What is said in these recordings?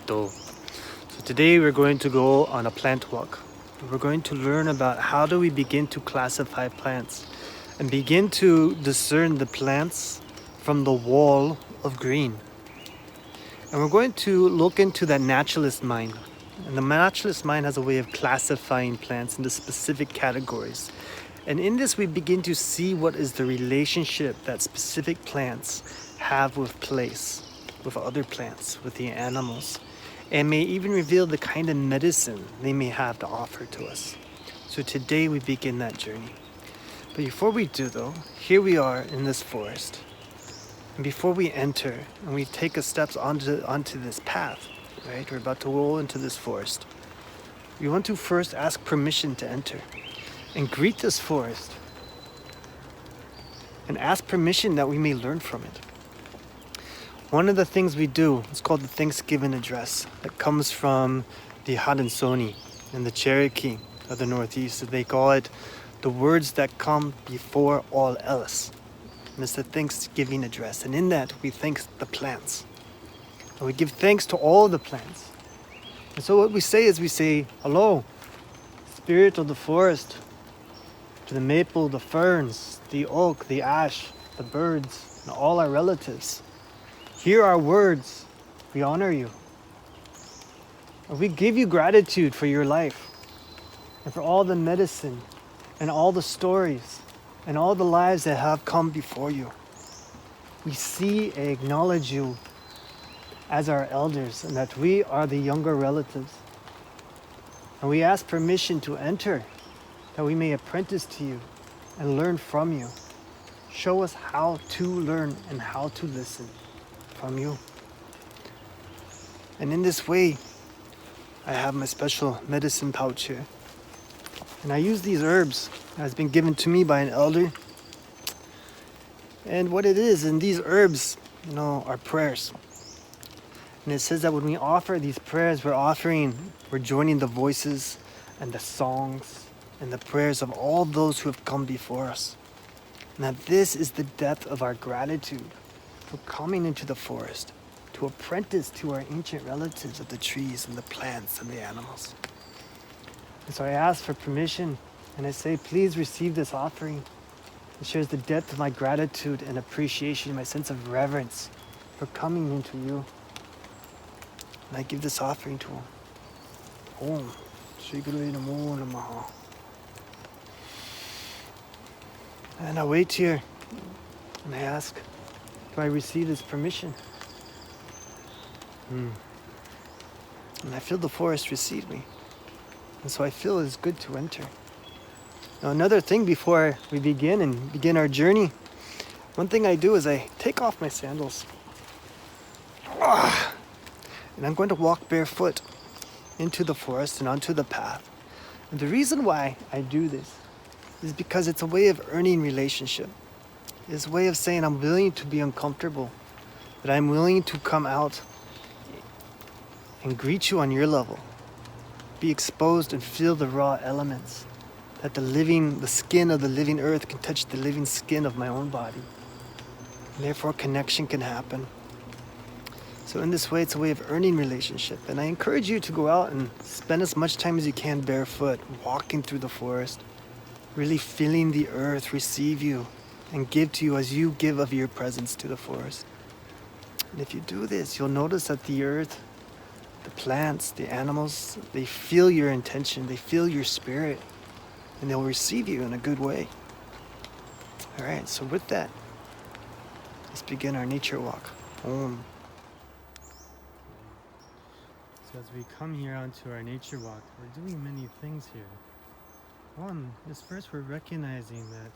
Ito. So today we're going to go on a plant walk. We're going to learn about how do we begin to classify plants and begin to discern the plants from the wall of green. And we're going to look into that naturalist mind. And the naturalist mind has a way of classifying plants into specific categories. And in this, we begin to see what is the relationship that specific plants have with place, with other plants, with the animals, and may even reveal the kind of medicine they may have to offer to us. So today we begin that journey. But before we do though, here we are in this forest. And before we enter and we take a steps onto this path, right? We're about to roll into this forest. We want to first ask permission to enter and greet this forest and ask permission that we may learn from it. One of the things we do is called the Thanksgiving address that comes from the Haudenosaunee and the Cherokee of the Northeast. They call it the words that come before all else. And it's the Thanksgiving address. And in that, we thank the plants. And we give thanks to all the plants. And so what we say is we say, hello, spirit of the forest, to the maple, the ferns, the oak, the ash, the birds, and all our relatives. Hear our words. We honor you. And we give you gratitude for your life and for all the medicine and all the stories and all the lives that have come before you. We see and acknowledge you as our elders and that we are the younger relatives. And we ask permission to enter that we may apprentice to you and learn from you. Show us how to learn and how to listen from you. And in this way, I have my special medicine pouch here. And I use these herbs that has been given to me by an elder. And what it is, in these herbs, are prayers. And it says that when we offer these prayers, we're joining the voices and the songs and the prayers of all those who have come before us. And that this is the depth of our gratitude for coming into the forest to apprentice to our ancient relatives of the trees and the plants and the animals. And so I ask for permission and I say, please receive this offering. It shares the depth of my gratitude and appreciation, my sense of reverence for coming into you. And I give this offering to him. Om Shri Guru Namo Namaha. And I wait here and I ask, do I receive this permission? And I feel the forest receive me. And so I feel it's good to enter. Now another thing before we begin our journey, one thing I do is I take off my sandals. And I'm going to walk barefoot into the forest and onto the path. And the reason why I do this is because it's a way of earning relationship. It's a way of saying I'm willing to be uncomfortable, that I'm willing to come out and greet you on your level, be exposed and feel the raw elements, that the skin of the living earth can touch the living skin of my own body. And therefore connection can happen. So in this way, it's a way of earning relationship. And I encourage you to go out and spend as much time as you can barefoot, walking through the forest, really feeling the earth receive you and give to you as you give of your presence to the forest. And if you do this, you'll notice that the earth, the plants, the animals, they feel your intention, they feel your spirit, and they'll receive you in a good way. All right, so with that, let's begin our nature walk. Om. So as we come here onto our nature walk, we're doing many things here. One is first we're recognizing that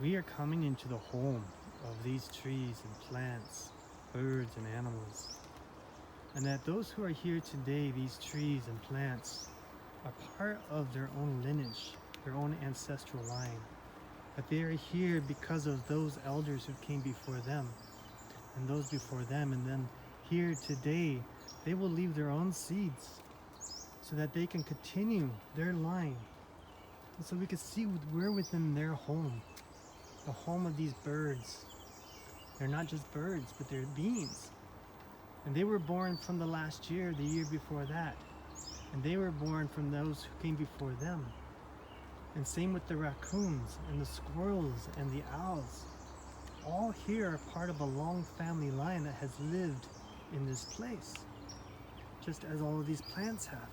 we are coming into the home of these trees and plants, birds and animals. And that those who are here today, these trees and plants, are part of their own lineage, their own ancestral line. That they are here because of those elders who came before them, and those before them, and then here today, they will leave their own seeds so that they can continue their line. And so we can see we're within their home, the home of these birds. They're not just birds, but they're beings. And they were born from the last year, the year before that. And they were born from those who came before them. And same with the raccoons and the squirrels and the owls. All here are part of a long family line that has lived in this place, just as all of these plants have.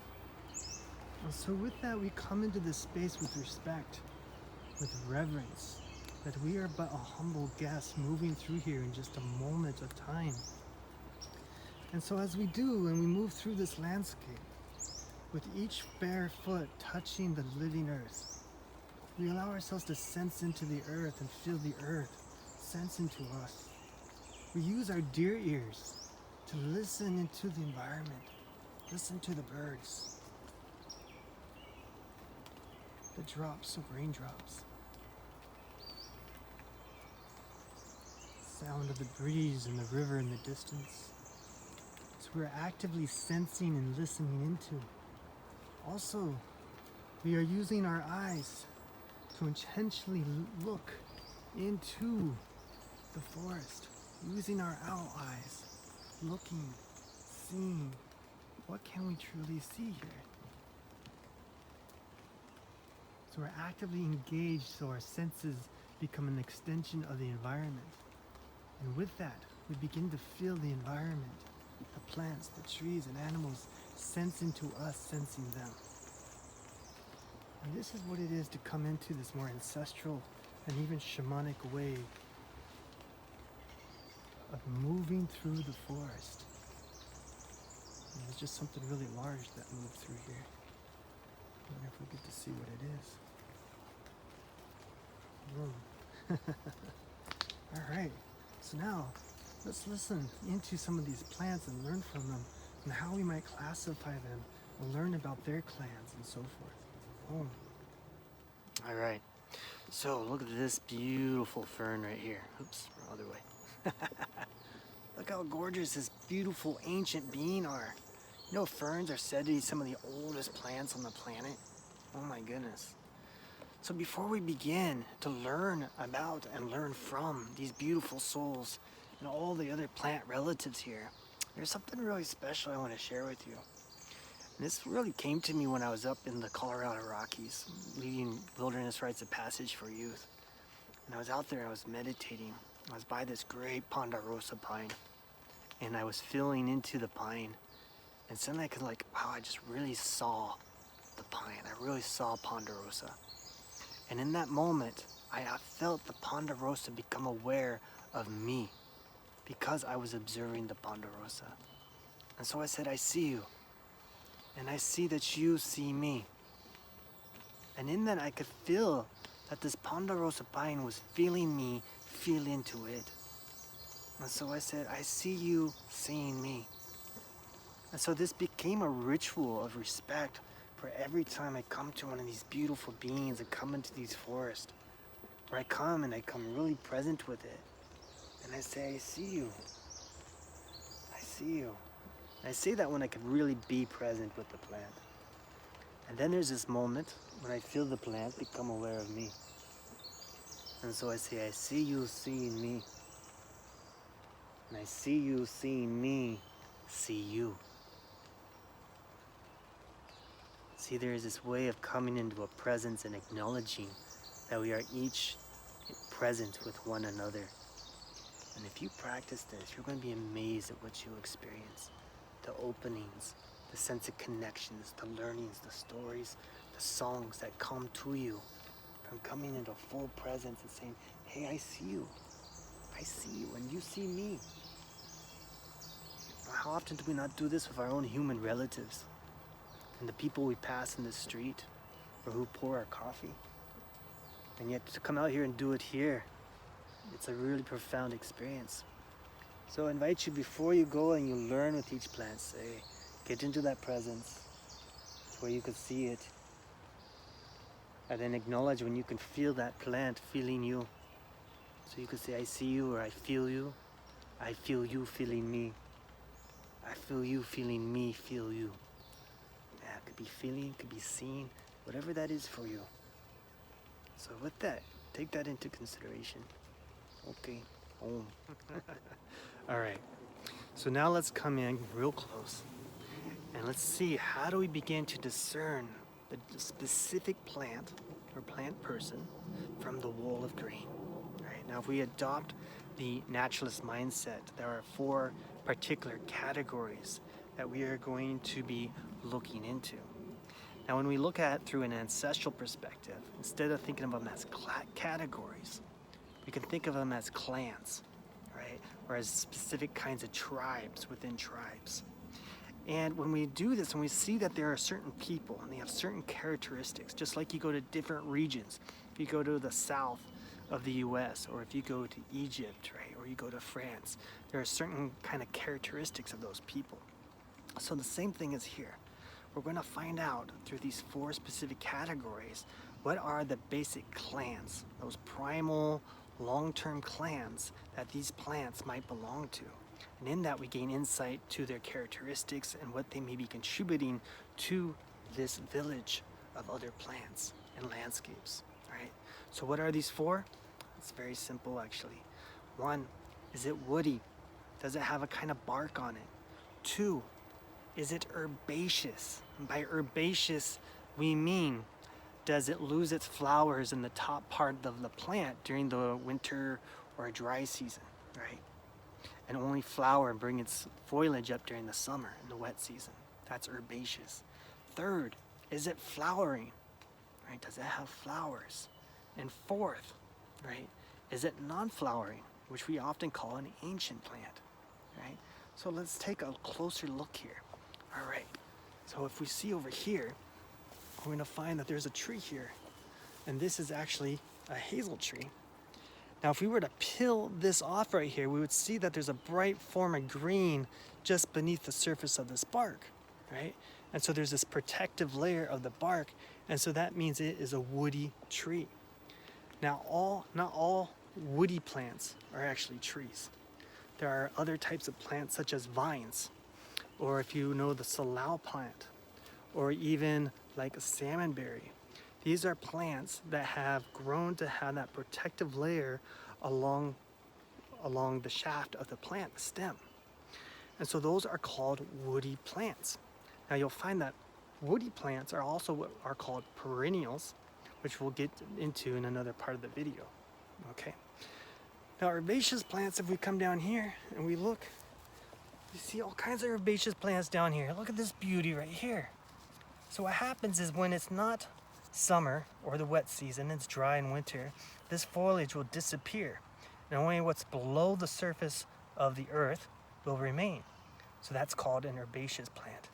And so with that, we come into this space with respect, with reverence, that we are but a humble guest moving through here in just a moment of time. And so as we do, and we move through this landscape, with each bare foot touching the living earth, we allow ourselves to sense into the earth and feel the earth sense into us. We use our deer ears to listen into the environment, listen to the birds, the drops of raindrops, sound of the breeze and the river in the distance. So we're actively sensing and listening into. Also, we are using our eyes to intentionally look into the forest, using our owl eyes, looking, seeing, what can we truly see here? So we're actively engaged, so our senses become an extension of the environment. And with that, we begin to feel the environment, the plants, the trees, and animals sense into us, sensing them. And this is what it is to come into this more ancestral and even shamanic way of moving through the forest. And there's just something really large that moved through here. I wonder if we get to see what it is. All right, so now let's listen into some of these plants and learn from them and how we might classify them and learn about their clans and so forth. Boom. All right, so look at this beautiful fern right here. Oops, wrong other way. Look how gorgeous this beautiful ancient being are. You know, ferns are said to be some of the oldest plants on the planet. Oh my goodness. So before we begin to learn about and learn from these beautiful souls and all the other plant relatives here, there's something really special I want to share with you. And this really came to me when I was up in the Colorado Rockies, leading wilderness rites of passage for youth. And I was out there and I was meditating. I was by this great ponderosa pine, and I was feeling into the pine. And suddenly I could wow, I just really saw the pine. I really saw ponderosa. And in that moment, I felt the ponderosa become aware of me because I was observing the ponderosa. And so I said, I see you. And I see that you see me. And in that I could feel that this ponderosa pine was feeling me feel into it. And so I said, I see you seeing me. And so this became a ritual of respect for every time I come to one of these beautiful beings and come into these forests, where I come and I come really present with it. And I say, I see you. I see you. And I say that when I could really be present with the plant. And then there's this moment when I feel the plant become aware of me. And so I say, I see you seeing me. And I see you seeing me see you. See, there is this way of coming into a presence and acknowledging that we are each present with one another. And if you practice this, you're going to be amazed at what you experience. The openings, the sense of connections, the learnings, the stories, the songs that come to you from coming into full presence and saying, hey, I see you. I see you and you see me. How often do we not do this with our own human relatives and the people we pass in the street or who pour our coffee? And yet to come out here and do it here, it's a really profound experience. So I invite you, before you go and you learn with each plant, say, get into that presence to where you can see it. And then acknowledge when you can feel that plant feeling you. So you can say, I see you, or I feel you. I feel you feeling me. I feel you feeling me feel you. Yeah, it could be feeling, it could be seeing, whatever that is for you. So with that, take that into consideration. Okay, Om. All right. So now let's come in real close and let's see, how do we begin to discern the specific plant or plant person from the wool of grain? Right? Now, if we adopt the naturalist mindset, there are 4 particular categories that we are going to be looking into. Now, when we look at through an ancestral perspective, instead of thinking of them as categories, we can think of them as clans, right? Or as specific kinds of tribes within tribes. And when we do this and we see that there are certain people and they have certain characteristics, just like you go to different regions, if you go to the south of the US, or if you go to Egypt, right, or you go to France, there are certain kind of characteristics of those people. So the same thing is here. We're going to find out through these 4 specific categories, what are the basic clans, those primal, long-term clans that these plants might belong to. And in that, we gain insight to their characteristics and what they may be contributing to this village of other plants and landscapes, right? So what are these 4? It's very simple, actually. 1, is it woody? Does it have a kind of bark on it? 2, is it herbaceous? And by herbaceous, we mean, does it lose its flowers in the top part of the plant during the winter or dry season, right? And only flower and bring its foliage up during the summer and the wet season. That's herbaceous. 3rd, is it flowering? Right? Does it have flowers? And 4th, right, is it non-flowering, which we often call an ancient plant, right? So let's take a closer look here. All right, so if we see over here, we're going to find that there's a tree here, and this is actually a hazel tree. Now, if we were to peel this off right here, we would see that there's a bright form of green just beneath the surface of this bark, right? And so there's this protective layer of the bark, and so that means it is a woody tree. Now, not all woody plants are actually trees. There are other types of plants such as vines, or if you know the salal plant, or even like a salmonberry. These are plants that have grown to have that protective layer along the shaft of the plant, the stem. And so those are called woody plants. Now you'll find that woody plants are also what are called perennials, which we'll get into in another part of the video. Okay. Now herbaceous plants, if we come down here and we look, you see all kinds of herbaceous plants down here. Look at this beauty right here. So what happens is when it's not summer or the wet season, it's dry in winter, this foliage will disappear. And only what's below the surface of the earth will remain. So that's called an herbaceous plant.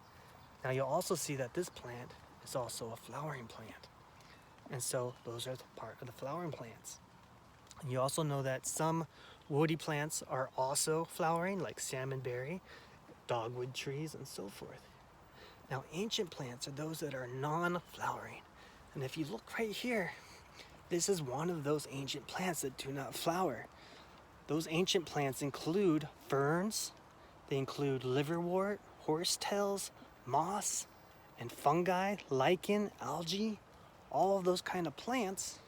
Now you'll also see that this plant is also a flowering plant. And so those are part of the flowering plants. And you also know that some woody plants are also flowering, like salmonberry, dogwood trees, and so forth. Now ancient plants are those that are non-flowering. And if you look right here, this is one of those ancient plants that do not flower. Those ancient plants include ferns, they include liverwort, horsetails, moss, and fungi, lichen, algae. All of those kind of plants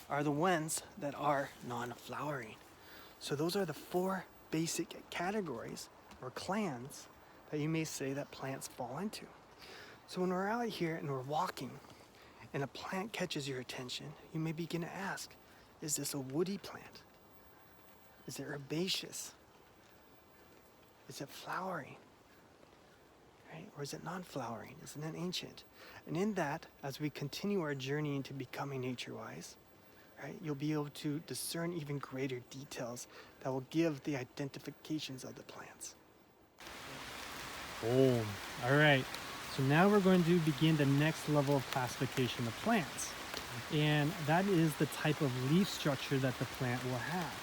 are the ones that are non-flowering. So those are the 4 basic categories or clans that you may say that plants fall into. So when we're out here and we're walking and a plant catches your attention, you may begin to ask, is this a woody plant? Is it herbaceous? Is it flowering? Right? Or is it non-flowering? Isn't it ancient? And in that, as we continue our journey into becoming nature-wise, right, you'll be able to discern even greater details that will give the identifications of the plants. Boom. All right. So now we're going to begin the next level of classification of plants. And that is the type of leaf structure that the plant will have.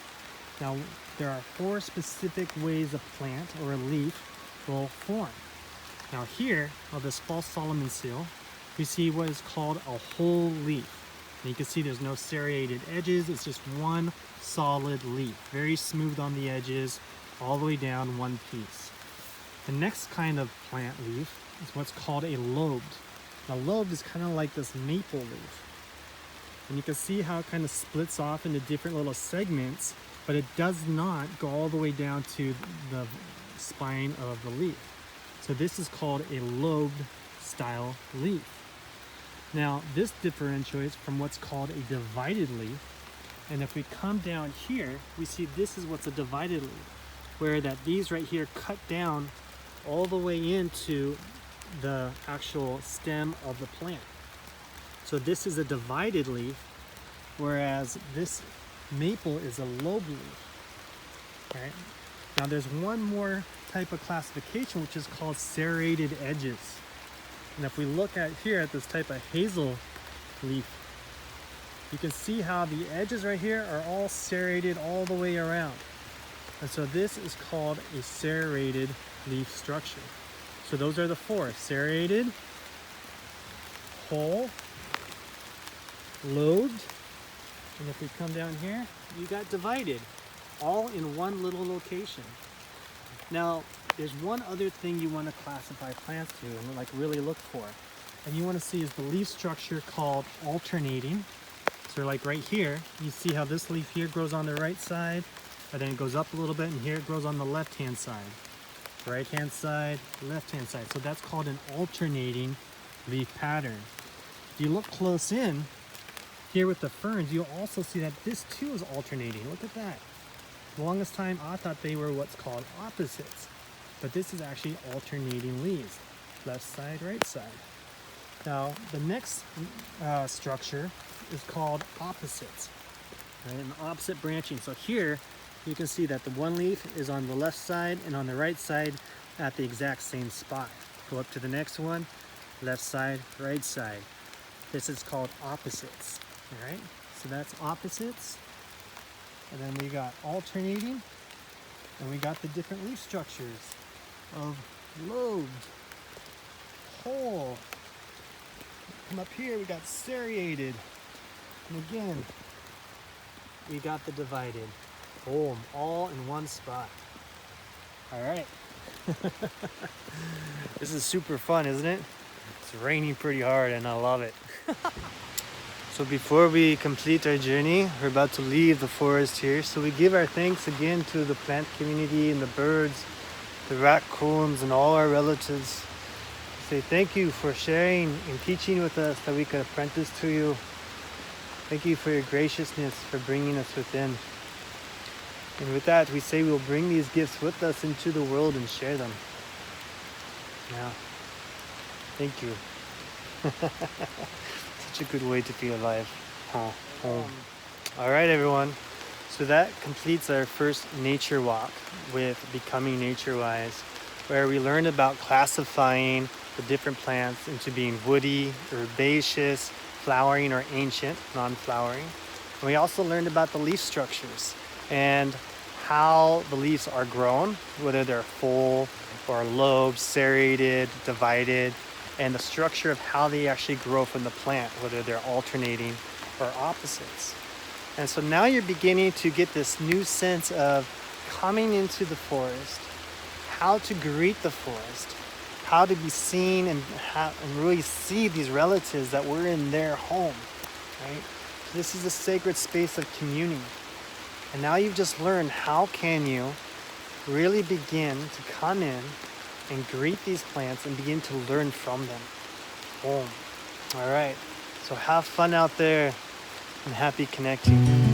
Now, there are 4 specific ways a plant or a leaf will form. Now here, on this false Solomon seal, we see what is called a whole leaf. And you can see there's no serrated edges, it's just one solid leaf. Very smooth on the edges, all the way down one piece. The next kind of plant leaf is what's called a lobed. Now lobed is kind of like this maple leaf. And you can see how it kind of splits off into different little segments but it does not go all the way down to the spine of the leaf. So this is called a lobed style leaf. Now this differentiates from what's called a divided leaf. And if we come down here, we see this is what's a divided leaf, where that these right here cut down all the way into the actual stem of the plant. So this is a divided leaf, whereas this maple is a lobe leaf. Okay. Now there's one more type of classification, which is called serrated edges. And if we look at here at this type of hazel leaf, you can see how the edges right here are all serrated all the way around. And so this is called a serrated leaf structure. So those are the four: serrated, whole, lobed, and if we come down here, you got divided, all in one little location. Now, there's one other thing you want to classify plants to and like really look for. And you want to see is the leaf structure called alternating. So like right here, you see how this leaf here grows on the right side, but then it goes up a little bit, and here it grows on the left-hand side. Right-hand side, left-hand side. So that's called an alternating leaf pattern. If you look close in, here with the ferns, you'll also see that this too is alternating. Look at that. The longest time I thought they were what's called opposites, but this is actually alternating leaves. Left side, right side. Now, the next structure is called opposites, right? And opposite branching. So here, you can see that the one leaf is on the left side and on the right side at the exact same spot. Go up to the next one, left side, right side. This is called opposites, all right? So that's opposites. And then we got alternating, and we got the different leaf structures of lobed, whole. Come up here, we got serrated. And again, we got the divided. Boom, all in one spot. All right. This is super fun, isn't it? It's raining pretty hard and I love it. So before we complete our journey, we're about to leave the forest here. So we give our thanks again to the plant community and the birds, the raccoons, and all our relatives. Say thank you for sharing and teaching with us that we could apprentice to you. Thank you for your graciousness for bringing us within. And with that, we say we'll bring these gifts with us into the world and share them. Yeah. Thank you. Such a good way to be alive. Home. All right, everyone. So that completes our first nature walk with Becoming Nature-Wise, where we learned about classifying the different plants into being woody, herbaceous, flowering, or ancient, non-flowering. And we also learned about the leaf structures and how the leaves are grown, whether they're full or lobed, serrated, divided, and the structure of how they actually grow from the plant, whether they're alternating or opposites. And so now you're beginning to get this new sense of coming into the forest, how to greet the forest, how to be seen and really see these relatives that we're in their home, right? This is a sacred space of communing. And now you've just learned how can you really begin to come in and greet these plants and begin to learn from them. Boom. All right. So have fun out there and happy connecting.